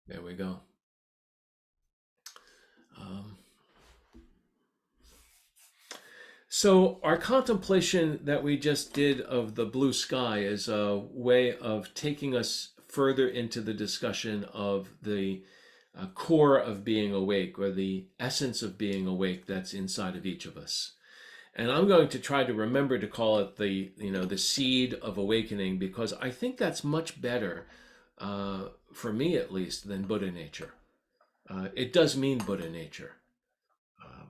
There we go. Um, so, our contemplation that we just did of the blue sky is a way of taking us further into the discussion of the core of being awake, or the essence of being awake that's inside of each of us. And I'm going to try to remember to call it the seed of awakening, because I think that's much better, for me at least, than Buddha nature. It does mean Buddha nature. Um,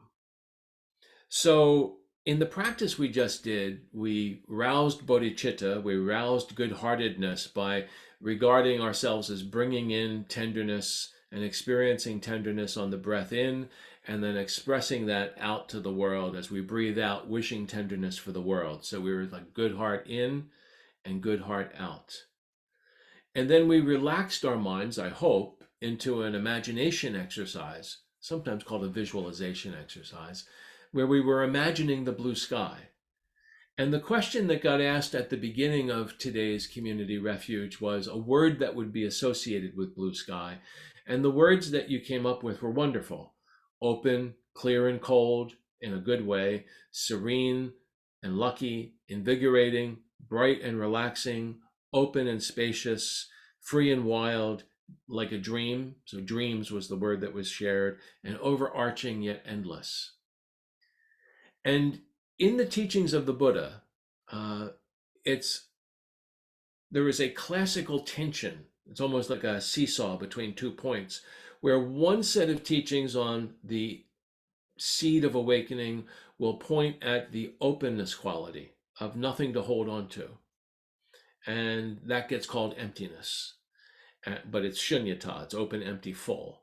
so, in the practice we just did, we roused bodhicitta, we roused good heartedness by regarding ourselves as bringing in tenderness and experiencing tenderness on the breath in, and then expressing that out to the world as we breathe out, wishing tenderness for the world. So we were like good heart in and good heart out. And then we relaxed our minds, I hope, into an imagination exercise, sometimes called a visualization exercise, where we were imagining the blue sky. And the question that got asked at the beginning of today's community refuge was a word that would be associated with blue sky. And the words that you came up with were wonderful: open, clear, and cold in a good way, serene and lucky, invigorating, bright and relaxing, open and spacious, free and wild, like a dream. So, dreams was the word that was shared, and overarching yet endless. And in the teachings of the Buddha, uh, it's there is a classical tension. It's almost like a seesaw between 2 points, where one set of teachings on the seed of awakening will point at the openness quality of nothing to hold on to, and that gets called emptiness. But it's shunyata, it's open, empty, full.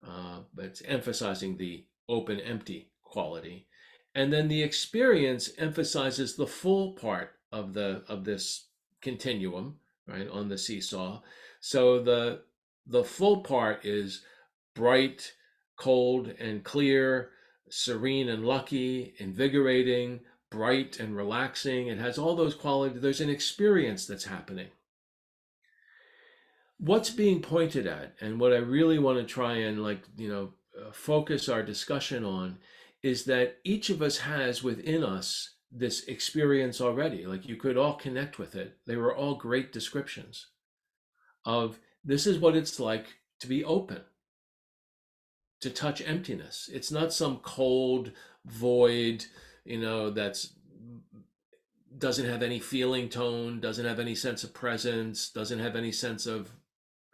But it's emphasizing the open, empty quality. And then the experience emphasizes the full part of this continuum, right, on the seesaw. So the full part is bright, cold, and clear, serene and lucky, invigorating, bright and relaxing. It has all those qualities. There's an experience that's happening. What's being pointed at, and what I really want to try and focus our discussion on, is that each of us has within us this experience already. Like, you could all connect with it. They were all great descriptions of this is what it's like to be open, to touch emptiness. It's not some cold void, that's doesn't have any feeling tone, doesn't have any sense of presence, doesn't have any sense of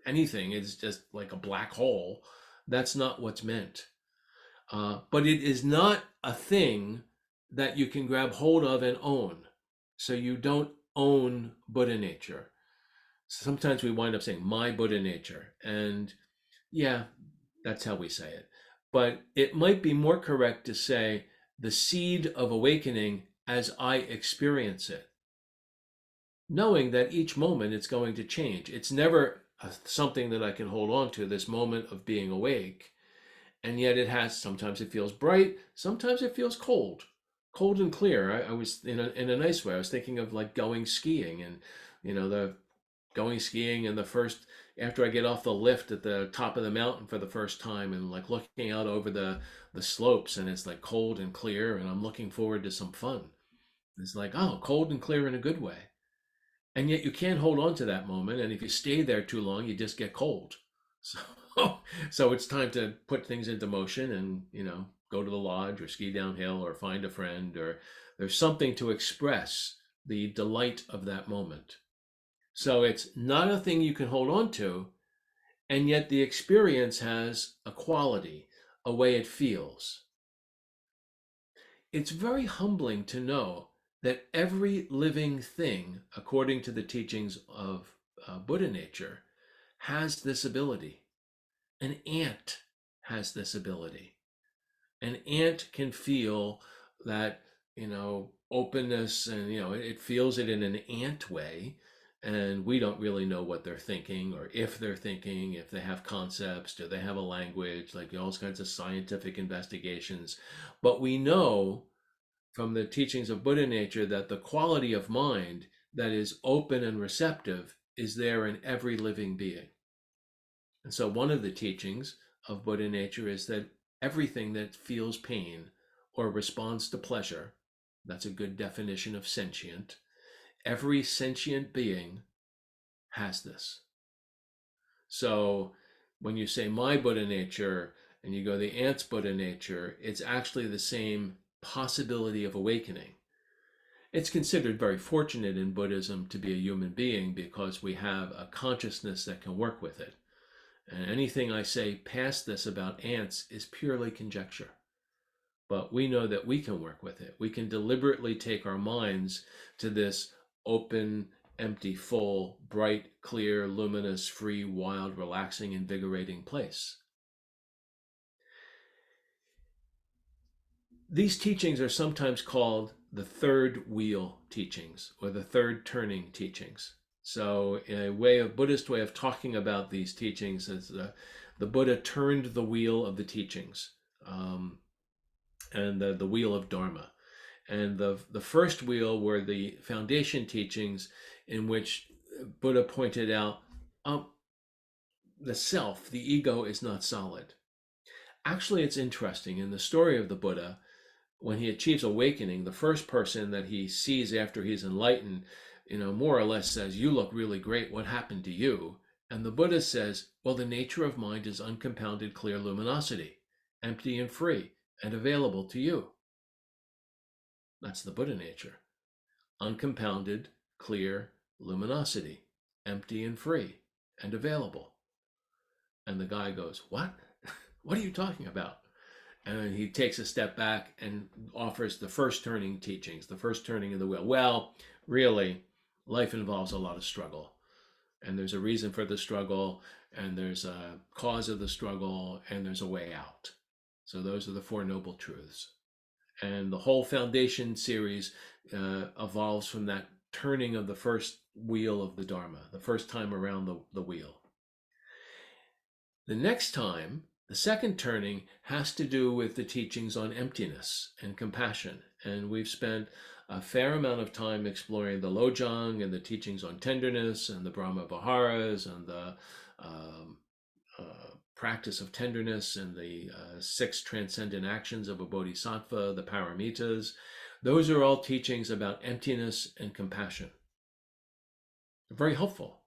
anything. It's just like a black hole. That's not what's meant. But it is not a thing that you can grab hold of and own. So you don't own Buddha nature. Sometimes we wind up saying my Buddha nature. And yeah, that's how we say it. But it might be more correct to say the seed of awakening as I experience it, knowing that each moment it's going to change. It's never something that I can hold on to, this moment of being awake. And yet sometimes it feels bright, sometimes it feels cold, cold and clear. I was in a nice way. I was thinking of like going skiing, and the going skiing and the first, after I get off the lift at the top of the mountain for the first time, and like looking out over the slopes, and it's like cold and clear, and I'm looking forward to some fun. It's like, oh, cold and clear in a good way. And yet you can't hold on to that moment, and if you stay there too long, you just get cold. So so it's time to put things into motion, and go to the lodge or ski downhill or find a friend, or there's something to express the delight of that moment. So it's not a thing you can hold on to, and yet the experience has a quality, a way it feels. It's very humbling to know that every living thing, according to the teachings of Buddha nature, has this ability. An ant has this ability. An ant can feel that, openness, and, it feels it in an ant way. And we don't really know what they're thinking, or if they're thinking, if they have concepts, do they have a language, like all kinds of scientific investigations. But we know from the teachings of Buddha nature that the quality of mind that is open and receptive is there in every living being. And so one of the teachings of Buddha nature is that everything that feels pain or responds to pleasure, that's a good definition of sentient, every sentient being has this. So when you say my Buddha nature and you go the ant's Buddha nature, it's actually the same possibility of awakening. It's considered very fortunate in Buddhism to be a human being because we have a consciousness that can work with it. And anything I say past this about ants is purely conjecture. But we know that we can work with it. We can deliberately take our minds to this open, empty, full, bright, clear, luminous, free, wild, relaxing, invigorating place. These teachings are sometimes called the third wheel teachings or the third turning teachings. So, a Buddhist way of talking about these teachings is the Buddha turned the wheel of the teachings, and the wheel of Dharma. And the first wheel were the foundation teachings, in which Buddha pointed out the self, the ego, is not solid. Actually, it's interesting in the story of the Buddha. When he achieves awakening, the first person that he sees after he's enlightened, more or less says, "You look really great. What happened to you?" And the Buddha says, "Well, the nature of mind is uncompounded, clear luminosity, empty and free, and available to you." That's the Buddha nature. Uncompounded, clear luminosity, empty and free, and available. And the guy goes, "What? What are you talking about?" And he takes a step back and offers the first turning teachings, the first turning of the wheel. Well, really, life involves a lot of struggle. And there's a reason for the struggle, and there's a cause of the struggle, and there's a way out. So those are the Four Noble Truths. And the whole Foundation series evolves from that turning of the first wheel of the Dharma, the first time around the wheel. The next time, the second turning, has to do with the teachings on emptiness and compassion. And we've spent a fair amount of time exploring the Lojong and the teachings on tenderness and the Brahma Viharas and the practice of tenderness and the six transcendent actions of a bodhisattva, the paramitas. Those are all teachings about emptiness and compassion. They're very helpful.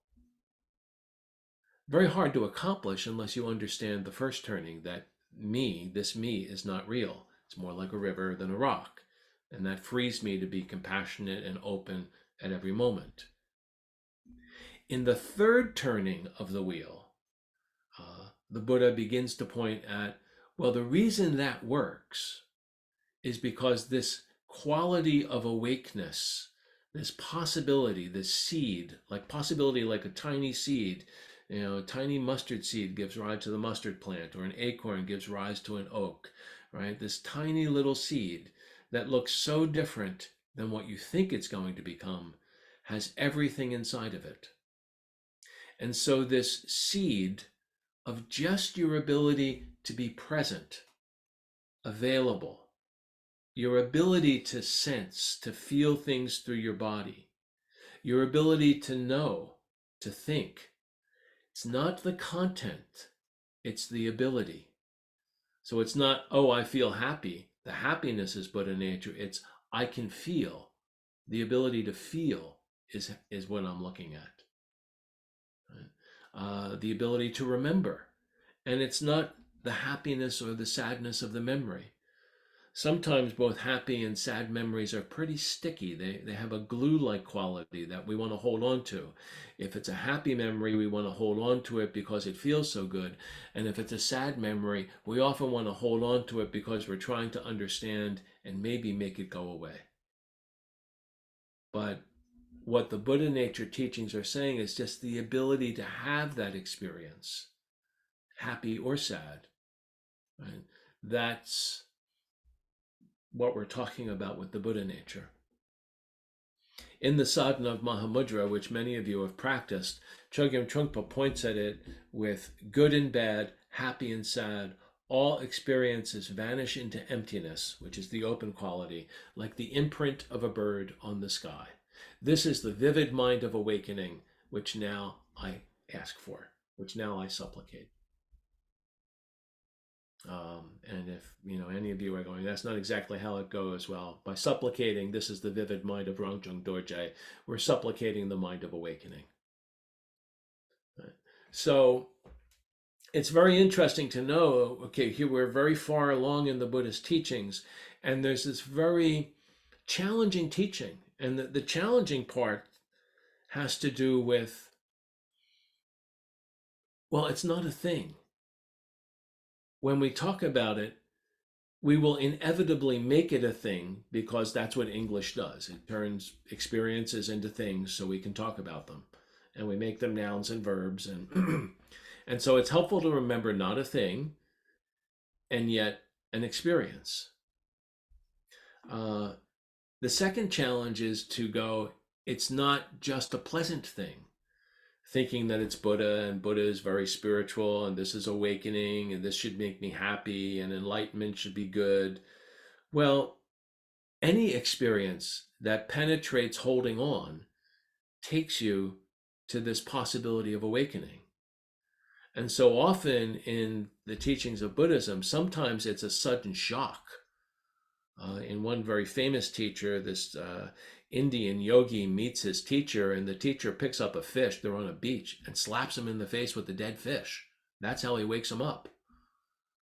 Very hard to accomplish unless you understand the first turning, that this me is not real. It's more like a river than a rock. And that frees me to be compassionate and open at every moment. In the third turning of the wheel, the Buddha begins to point at, well, the reason that works is because this quality of awakeness, this possibility, this seed, like possibility like a tiny seed, a tiny mustard seed gives rise to the mustard plant, or an acorn gives rise to an oak, right? This tiny little seed that looks so different than what you think it's going to become has everything inside of it. And so this seed of just your ability to be present, available, your ability to sense, to feel things through your body, your ability to know, to think. It's not the content, it's the ability. So it's not, oh, I feel happy. The happiness is Buddha nature. It's I can feel. The ability to feel is what I'm looking at. The ability to remember. And it's not the happiness or the sadness of the memory. Sometimes both happy and sad memories are pretty sticky. They have a glue-like quality that we want to hold on to. If it's a happy memory, we want to hold on to it because it feels so good. And if it's a sad memory, we often want to hold on to it because we're trying to understand and maybe make it go away. But what the Buddha nature teachings are saying is just the ability to have that experience, happy or sad. Right? That's what we're talking about with the Buddha nature. In the sadhana of Mahamudra, which many of you have practiced, Chogyam Trungpa points at it with good and bad, happy and sad. All experiences vanish into emptiness, which is the open quality, like the imprint of a bird on the sky. This is the vivid mind of awakening, which now I ask for. which now I supplicate. And if any of you are going, that's not exactly how it goes. Well, by supplicating, this is the vivid mind of Rangjung Dorje. We're supplicating the mind of awakening. Right? So it's very interesting to know. Okay, here we're very far along in the Buddhist teachings, and there's this very challenging teaching, and the challenging part has to do with, well, it's not a thing. When we talk about it, we will inevitably make it a thing because that's what English does. It turns experiences into things so we can talk about them. And we make them nouns and verbs. And, and so it's helpful to remember not a thing and yet an experience. The second challenge is to go, it's not just a pleasant thing, thinking that it's Buddha and Buddha is very spiritual and this is awakening and this should make me happy and enlightenment should be good. Well, any experience that penetrates holding on takes you to this possibility of awakening. And so often in the teachings of Buddhism, sometimes it's a sudden shock. In one very famous teacher, this Indian yogi meets his teacher, and the teacher picks up a fish. They're on a beach and slaps him in the face with the dead fish. That's how he wakes him up.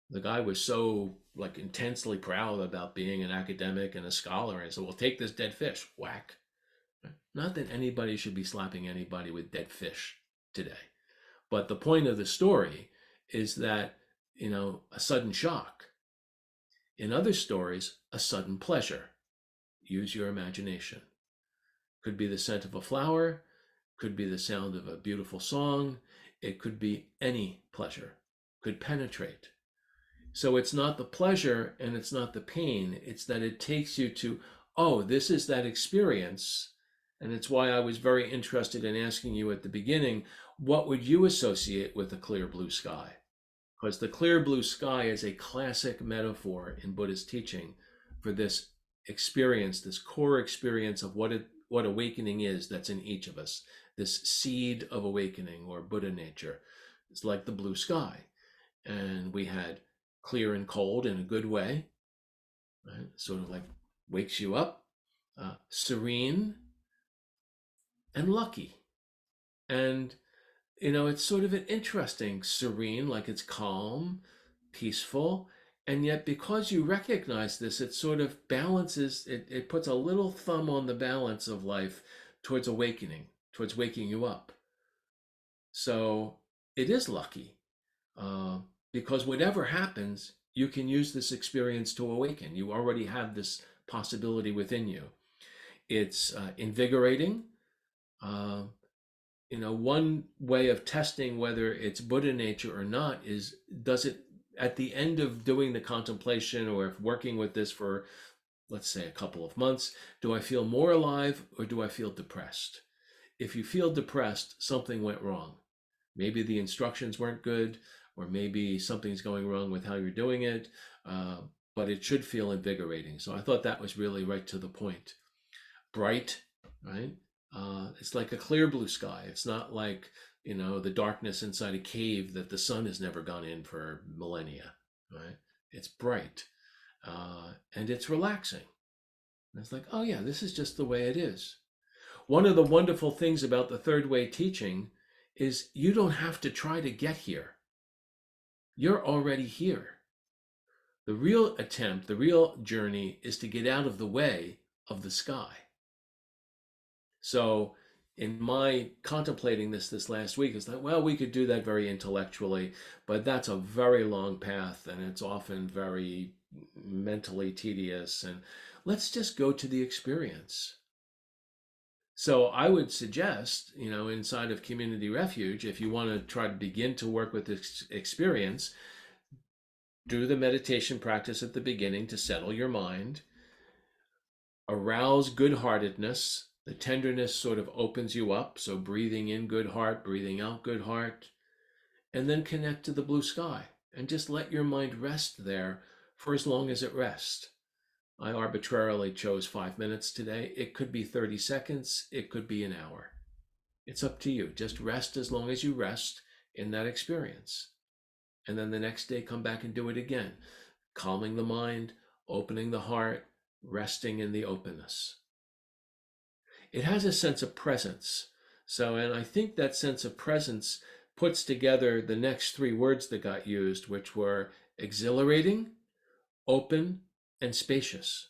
The guy was so intensely proud about being an academic and a scholar, and said, "Well, take this dead fish." Whack. Not that anybody should be slapping anybody with dead fish today, but the point of the story is that a sudden shock. In other stories, a sudden pleasure. Use your imagination. Could be the scent of a flower, could be the sound of a beautiful song, it could be any pleasure, could penetrate. So it's not the pleasure and it's not the pain, it's that it takes you to, oh, this is that experience. And it's why I was very interested in asking you at the beginning, what would you associate with a clear blue sky? Because the clear blue sky is a classic metaphor in Buddhist teaching for this experience, this core experience of what awakening is that's in each of us, this seed of awakening or Buddha nature. It's like the blue sky. And we had clear and cold in a good way, right? Sort of like wakes you up, serene and lucky. And it's sort of an interesting serene, like it's calm, peaceful, and yet because you recognize this, it sort of balances, it puts a little thumb on the balance of life towards awakening, towards waking you up. So it is lucky, because whatever happens, you can use this experience to awaken. You already have this possibility within you. It's invigorating. One way of testing whether it's Buddha nature or not is, does it, at the end of doing the contemplation or if working with this for, let's say, a couple of months, do I feel more alive or do I feel depressed? If you feel depressed, something went wrong. Maybe the instructions weren't good, or maybe something's going wrong with how you're doing it, but it should feel invigorating. So I thought that was really right to the point. Bright, right? It's like a clear blue sky. It's not like, the darkness inside a cave that the sun has never gone in for millennia, right? It's bright, and it's relaxing. And it's like, oh yeah, this is just the way it is. One of the wonderful things about the third way teaching is you don't have to try to get here. You're already here. The real attempt, the real journey is to get out of the way of the sky. So in my contemplating this last week, it's like, well, we could do that very intellectually, but that's a very long path and it's often very mentally tedious. And let's just go to the experience. So I would suggest, inside of Community Refuge, if you want to try to begin to work with this experience, do the meditation practice at the beginning to settle your mind, arouse good-heartedness. The tenderness sort of opens you up. So breathing in good heart, breathing out good heart, and then connect to the blue sky and just let your mind rest there for as long as it rests. I arbitrarily chose 5 minutes today. It could be 30 seconds. It could be an hour. It's up to you. Just rest as long as you rest. in that experience. And then the next day, come back and do it again, calming the mind, opening the heart, resting in the openness. It has a sense of presence. So, and I think that sense of presence puts together the next three words that got used, which were exhilarating, open, and spacious.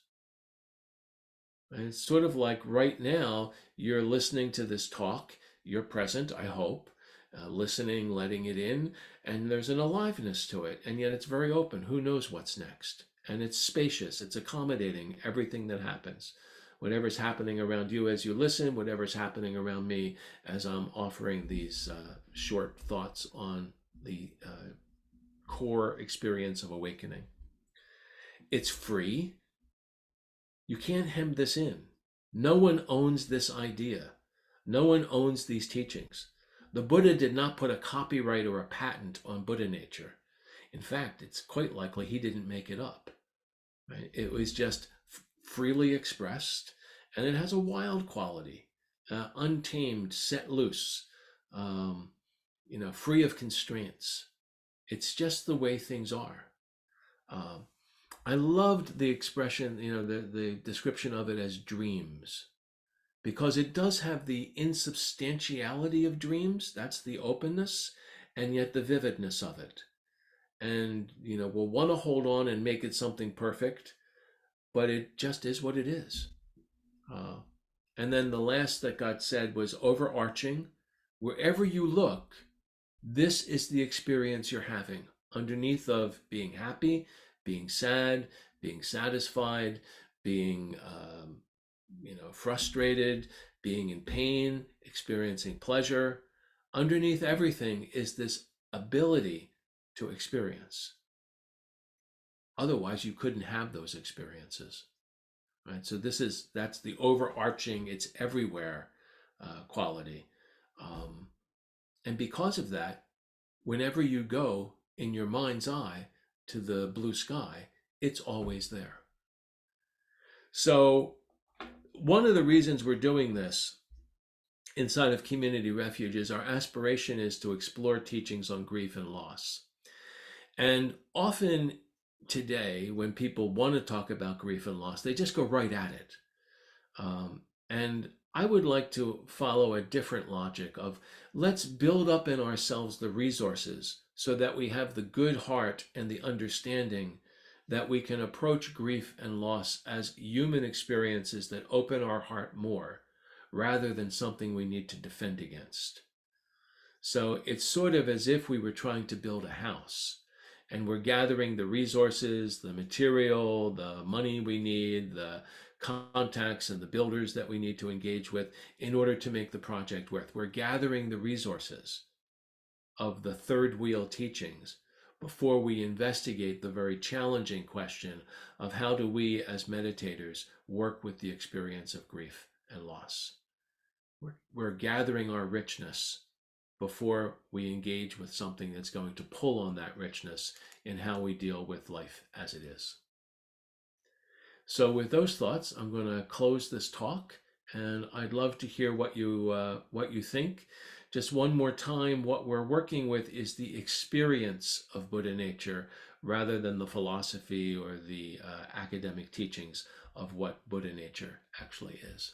And it's sort of like right now, you're listening to this talk, you're present, I hope, listening, letting it in, and there's an aliveness to it, and yet it's very open. Who knows what's next? And it's spacious, it's accommodating everything that happens. Whatever's happening around you as you listen, whatever's happening around me as I'm offering these short thoughts on the core experience of awakening. It's free. You can't hem this in. No one owns this idea. No one owns these teachings. The Buddha did not put a copyright or a patent on Buddha nature. In fact, it's quite likely he didn't make it up. Right? It was just freely expressed, and it has a wild quality, untamed, set loose, free of constraints. It's just the way things are. Um, I loved the expression, the description of it as dreams, because it does have the insubstantiality of dreams. That's the openness, and yet the vividness of it. And, we'll want to hold on and make it something perfect, but it just is what it is. Uh, and then the last that got said was overarching. Wherever you look, this is the experience you're having underneath of being happy, being sad, being satisfied, being frustrated, being in pain, experiencing pleasure. Underneath everything is this ability to experience. Otherwise, you couldn't have those experiences, right? So that's the overarching, it's everywhere quality. And because of that, whenever you go in your mind's eye to the blue sky, it's always there. So one of the reasons we're doing this inside of Community Refuge is our aspiration is to explore teachings on grief and loss. And often today, when people want to talk about grief and loss, they just go right at it. And I would like to follow a different logic of let's build up in ourselves the resources so that we have the good heart and the understanding that we can approach grief and loss as human experiences that open our heart more rather than something we need to defend against. So it's sort of as if we were trying to build a house and we're gathering the resources, the material, the money we need, the contacts and the builders that we need to engage with in order to make the project work. We're gathering the resources of the third wheel teachings before we investigate the very challenging question of how do we as meditators work with the experience of grief and loss. We're gathering our richness before we engage with something that's going to pull on that richness in how we deal with life as it is. So with those thoughts, I'm going to close this talk, and I'd love to hear what you think. Just one more time, what we're working with is the experience of Buddha nature rather than the philosophy or the academic teachings of what Buddha nature actually is.